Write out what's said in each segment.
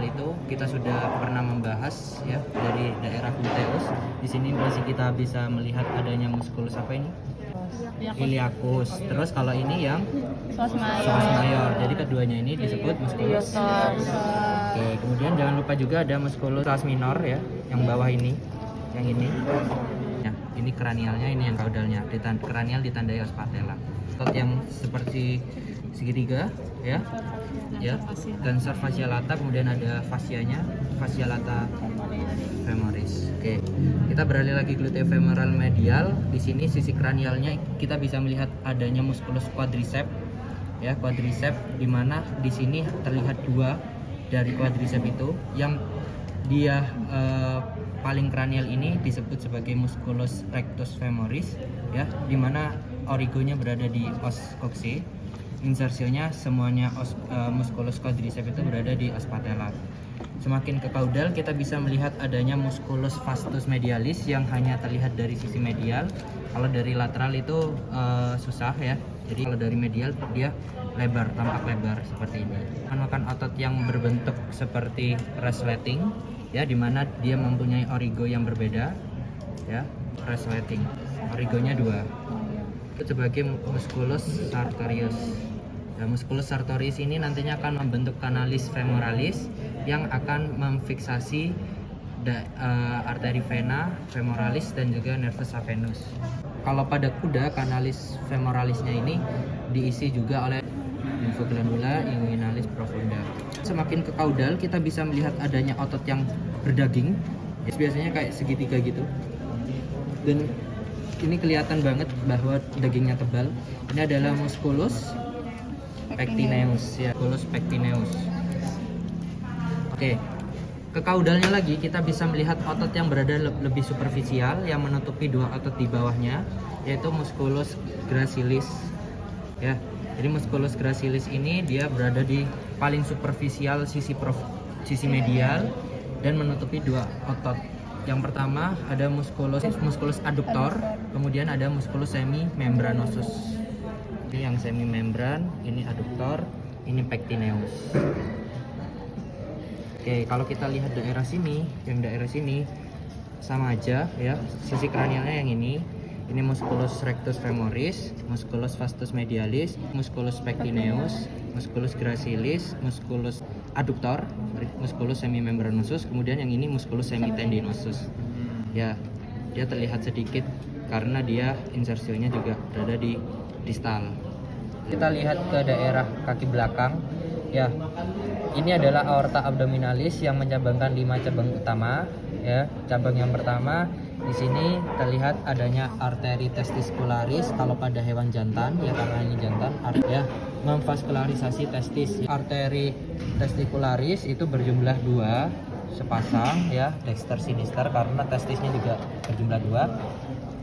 itu kita sudah pernah membahas ya dari daerah gluteus. Di sini masih kita bisa melihat adanya muskulus apa ini? Iliacus. Terus kalau ini yang Psoas psoas major. major. Jadi keduanya ini disebut muskulus. Oke, kemudian jangan lupa juga ada muskulus psoas minor ya, yang bawah ini. Yang ini. Ya, ini kranialnya, ini yang kaudalnya. Kranial ditandai os patella. Otot yang seperti segitiga ya. Ya, tensor fascia lata, kemudian ada fascianya, fascia lata femoris. Oke, kita beralih lagi gluteofemoral medial. Di sini sisi kranialnya kita bisa melihat adanya muskulus quadricep, ya quadricep, di mana di sini terlihat dua dari quadricep itu. Yang dia paling kranial ini disebut sebagai musculus rectus femoris, ya, di mana origonya berada di os coccyx. Insersionya semuanya musculus quadricep itu berada di os patella. Semakin ke kaudal kita bisa melihat adanya musculus vastus medialis yang hanya terlihat dari sisi medial. Kalau dari lateral itu susah ya. Jadi kalau dari medial dia lebar, tampak lebar seperti ini. Merupakan otot yang berbentuk seperti resleting ya, dimana dia mempunyai origo yang berbeda ya, resleting. Origonya dua. Sebagai musculus sartorius. Nah, musculus sartorius ini nantinya akan membentuk canalis femoralis yang akan memfiksasi arteri vena femoralis dan juga nervus saphenus. Kalau pada kuda, canalis femoralisnya ini diisi juga oleh lymphoglandula inguinalis profunda. Semakin ke kaudal kita bisa melihat adanya otot yang berdaging, biasanya kayak segitiga gitu. Dan ini kelihatan banget bahwa dagingnya tebal. Ini adalah musculus pectineus ya, musculus pectineus. Oke, ke kaudalnya lagi kita bisa melihat otot yang berada lebih superficial yang menutupi dua otot di bawahnya, yaitu musculus gracilis ya. Jadi musculus gracilis ini dia berada di paling superficial sisi medial dan menutupi dua otot. Yang pertama ada musculus adductor, kemudian ada musculus semimembranosus. Ini yang semimembran, ini adductor, ini pectineus. Oke, kalau kita lihat daerah sini, yang daerah sini sama aja ya. Sisi kranialnya yang ini musculus rectus femoris, musculus vastus medialis, musculus pectineus, musculus gracilis, musculus adductor, musculus semimembranosus, kemudian yang ini musculus semitendinosus. Ya, dia terlihat sedikit karena dia insersionya juga berada di distal. Kita lihat ke daerah kaki belakang. Ya, ini adalah aorta abdominalis yang mencabangkan 5 cabang utama. Ya, cabang yang pertama di sini terlihat adanya arteri testicularis kalau pada hewan jantan ya, karena ini jantan ya, memvaskularisasi testis. Arteri testicularis itu berjumlah 2 sepasang ya, dexter sinister, karena testisnya juga berjumlah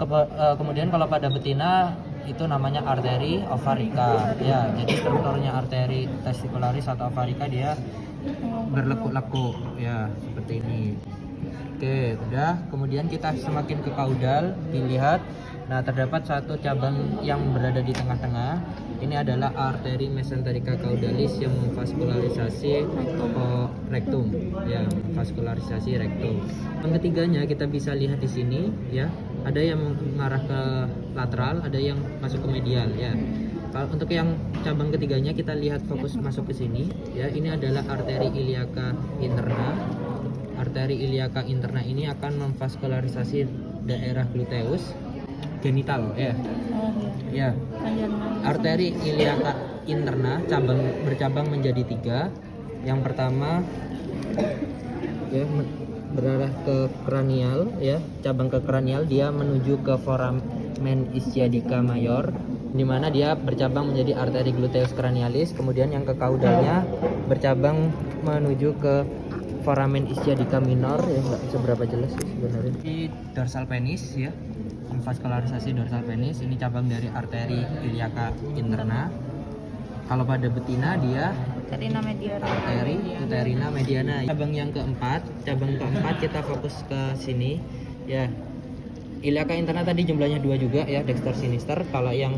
2. Kemudian kalau pada betina itu namanya arteri ovarica ya. Jadi strukturnya arteri testicularis atau ovarica dia berlekuk-lekuk ya, seperti ini. Oke, udah. Kemudian kita semakin ke kaudal dilihat. Nah, terdapat satu cabang yang berada di tengah-tengah. Ini adalah arteri mesenterica caudalis yang memvaskularisasi rektum ya, vaskularisasi rektum. Yang ketiganya kita bisa lihat di sini ya, ada yang mengarah ke lateral, ada yang masuk ke medial ya. Kalau untuk yang cabang ketiganya kita lihat fokus masuk ke sini ya. Ini adalah arteri iliaca interna. Arteri iliaca interna ini akan memvaskularisasi daerah gluteus genital ya. Ya. Arteri iliaca interna bercabang menjadi 3. Yang pertama ya, berarah ke kranial ya, cabang ke kranial, dia menuju ke foramen ischiadica mayor, di mana dia bercabang menjadi arteri gluteus cranialis. Kemudian yang ke kaudalnya bercabang menuju ke foramen ischiadica minor ya, nggak seberapa jelas sih sebenarnya. Di dorsal penis ya, vaskularisasi dorsal penis, ini cabang dari arteri iliaca interna. Kalau pada betina dia arteri uterina mediana. Cabang keempat kita fokus ke sini ya. Iliaca interna tadi jumlahnya 2 juga ya, dexter sinister. Kalau yang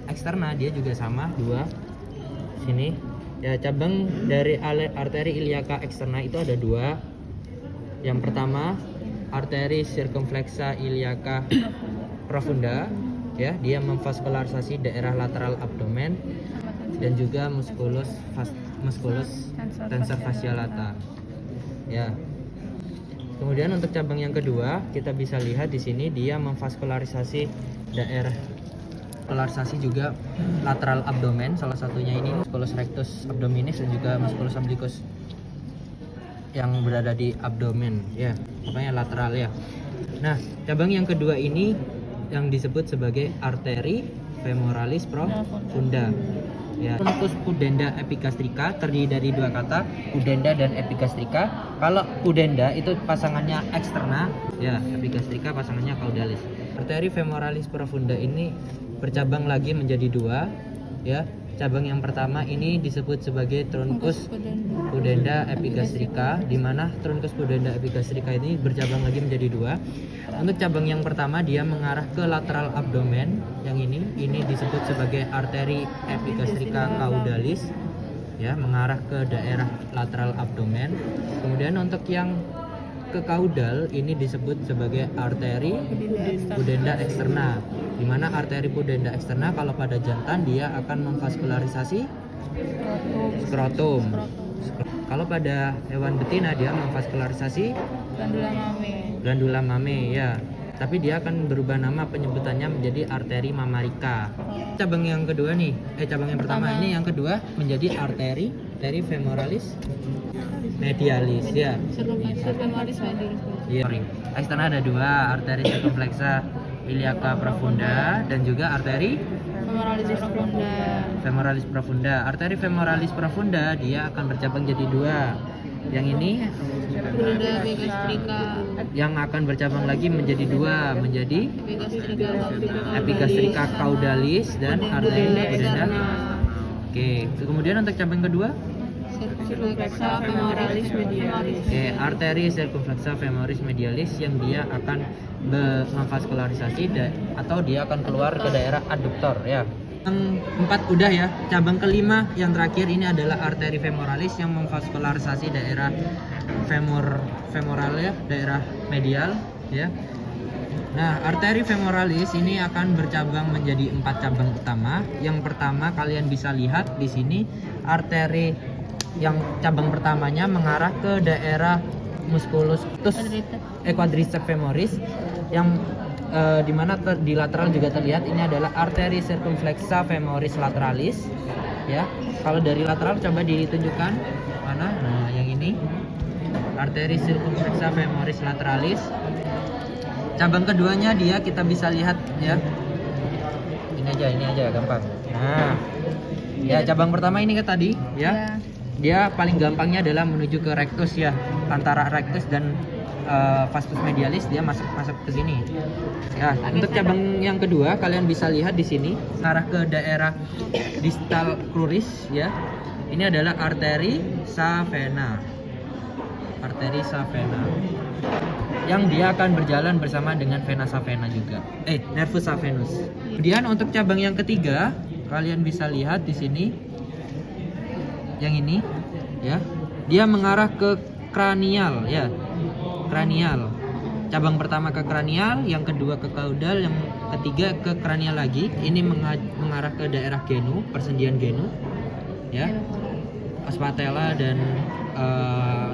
eksterna dia juga sama 2 sini Ya, cabang dari arteri iliaca externa itu ada dua. Yang pertama, arteri circumflexa iliaca profunda, ya, dia memvaskularisasi daerah lateral abdomen dan juga musculus tensor fascia lata. Ya. Kemudian untuk cabang yang kedua, kita bisa lihat di sini dia memvaskularisasi daerah juga lateral abdomen, salah satunya ini musculus rectus abdominis dan juga musculus obliquus yang berada di abdomen, ya, makanya lateral ya. Nah, cabang yang kedua ini yang disebut sebagai arteri femoralis profunda. Ya, truncus pudenda epigastrica terdiri dari dua kata, pudenda dan epigastrica. Kalau pudenda itu pasangannya eksterna, ya, epigastrica pasangannya caudalis. Arteri femoralis profunda ini bercabang lagi menjadi dua, ya. Cabang yang pertama ini disebut sebagai truncus pudenda epigastrica, di mana truncus pudenda epigastrica ini bercabang lagi menjadi dua. Untuk cabang yang pertama dia mengarah ke lateral abdomen, yang ini disebut sebagai arteri epigastrica caudalis, ya, mengarah ke daerah lateral abdomen. Kemudian untuk yang ke kaudal ini disebut sebagai arteri pudenda externa, di mana arteri pudenda externa kalau pada jantan dia akan memvaskularisasi skrotum. Kalau pada hewan betina dia memvaskularisasi glandula mame, ya. Tapi dia akan berubah nama penyebutannya menjadi arteri mammarica. Cabang yang kedua nih, cabang yang pertama ini, yang kedua menjadi arteri femoralis medialis, ya. Femoralis medialis. Iya. Externa ada dua, arteri circumflexa iliaca profunda dan juga arteri femoralis profunda. Arteri femoralis profunda dia akan bercabang jadi dua. Yang ini yang akan bercabang lagi menjadi dua, menjadi epigastrica caudalis dan arteri pudenda. Oke, kemudian untuk cabang kedua Circumflexa femoralis medialis. Arteri circumflexa femoris medialis yang dia akan memvaskularisasi atau dia akan keluar ke daerah aduktor, ya. Yang empat udah ya. Cabang kelima yang terakhir ini adalah arteri femoralis yang memvaskularisasi daerah femoral, ya, daerah medial, ya. Nah, arteri femoralis ini akan bercabang menjadi 4 cabang utama. Yang pertama kalian bisa lihat di sini, arteri yang cabang pertamanya mengarah ke daerah musculus quadriceps femoris, yang dimana di lateral juga terlihat ini adalah arteri circumflexa femoris lateralis, ya. Kalau dari lateral coba ditunjukkan mana? Nah, yang ini arteri circumflexa femoris lateralis. Cabang keduanya dia kita bisa lihat, ya. Ini aja gampang. Nah, ya, cabang pertama ini kan tadi, ya. Dia paling gampangnya adalah menuju ke rectus, ya. Antara rectus dan vastus medialis dia masuk ke sini. Ya, untuk cabang yang kedua kalian bisa lihat di sini arah ke daerah distal cruris, ya. Ini adalah arteri savena. Arteri savena. Yang dia akan berjalan bersama dengan vena savena juga. Nervus savenus. Kemudian untuk cabang yang ketiga, kalian bisa lihat di sini. Yang ini, ya. Dia mengarah ke kranial, ya. Kranial. Cabang pertama ke kranial, yang kedua ke kaudal, yang ketiga ke kranial lagi. Ini mengarah ke daerah genu, persendian genu, ya. Ospatella dan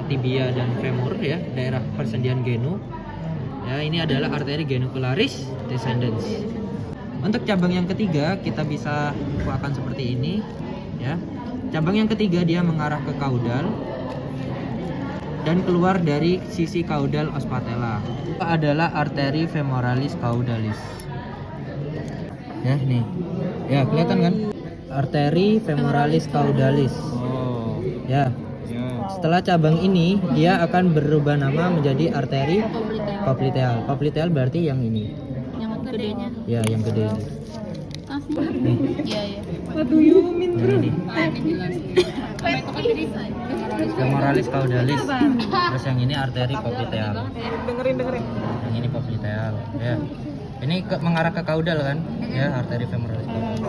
tibia dan femur, ya, daerah persendian genu. Ya, ini adalah arteri genukularis descendens. Untuk cabang yang ketiga kita bisa buatkan seperti ini, ya. Cabang yang ketiga dia mengarah ke kaudal dan keluar dari sisi kaudal ospatella. Itu adalah arteri femoralis caudalis. Ya, nih. Ya, kelihatan kan? Arteri femoralis caudalis. Oh. Ya. Setelah cabang ini dia akan berubah nama menjadi arteri popliteal. Popliteal berarti yang ini. Yang gedenya. Ya, yang gede ini. Nih. Iya. Nah, ini. Femoralis caudalis. Terus yang ini arteri popliteal. Dengerin. Yang ini popliteal, ya. Ini mengarah ke kaudal kan? Ya, arteri femoralis caudalis.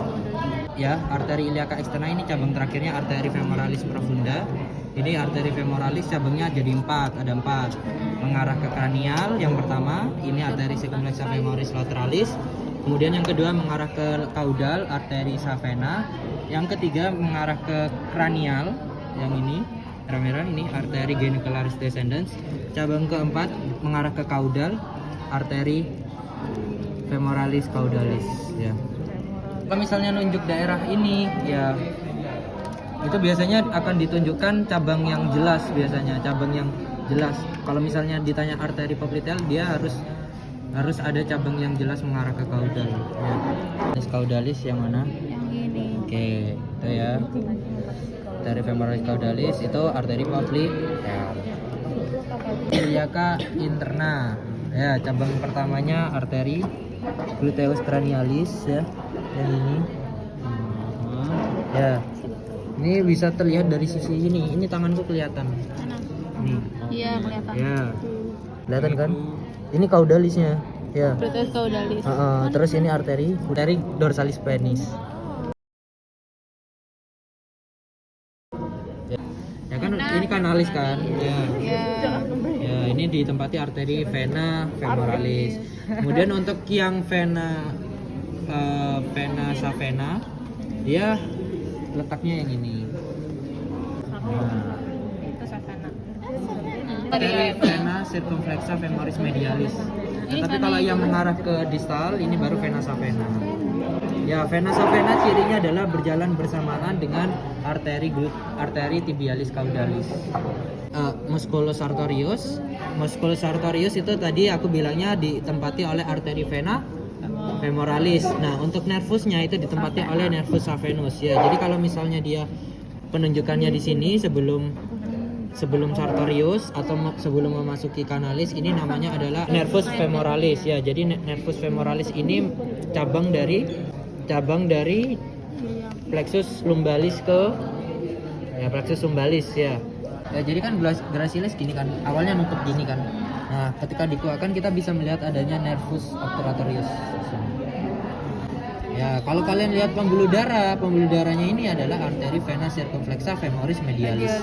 ya, arteri iliaca externa ini cabang terakhirnya arteri femoralis profunda. Ini arteri femoralis cabangnya jadi 4, ada 4. Mengarah ke kranial yang pertama, ini arteri circumflexa femoris lateralis. Kemudian yang kedua mengarah ke caudal, arteri savena. Yang ketiga mengarah ke kranial, yang ini merah-merah, ini arteri genicularis descendens. Cabang keempat mengarah ke caudal, arteri femoralis caudalis, ya. Kalau misalnya nunjuk daerah ini, ya itu biasanya akan ditunjukkan cabang yang jelas, biasanya cabang yang jelas. Kalau misalnya ditanya arteri popliteal, dia harus ada cabang yang jelas mengarah ke caudal, ya. Caudalis yang mana? Yang ini. Oke, itu ya. Arteri femoralis caudalis itu arteri popliteal. Iliaca interna, ya, cabang pertamanya arteri gluteus cranialis, ya, yang ini. Ya, ini bisa terlihat dari sisi ini tanganku kelihatan. Mana? Nih, Iya, kelihatan. ya, kelihatan kan? Ini caudalisnya, ya. Gluteus caudalis. Terus ini arteri dorsalis penis. Ya kan, ini kanalis kan? Ya. Ya. Ya, ini ditempati arteri vena femoralis. Kemudian untuk yang vena savena, dia letaknya yang ini. Nah, Itu savana. arteri vena circumflexa femoris medialis. Nah, tapi kalau yang mengarah ke distal, ini baru vena savena. Ya, vena savena cirinya adalah berjalan bersamaan dengan arteri tibialis caudalis. Musculus sartorius itu tadi aku bilangnya ditempati oleh arteri vena femoralis. Nah, untuk nervusnya itu ditempati oleh nervus savenus, ya. Jadi kalau misalnya dia penunjukannya di sini sebelum sartorius atau sebelum memasuki kanalis, ini namanya adalah nervus femoralis, ya. Jadi nervus femoralis ini cabang dari plexus lumbalis ke plexus lumbalis, ya. Ya, jadi kan gracilis gini kan, awalnya nutup gini kan. Nah, ketika dikuatkan kita bisa melihat adanya nervus obturatorius. Ya, kalau kalian lihat pembuluh darahnya ini adalah arteri vena circumflexa femoris medialis.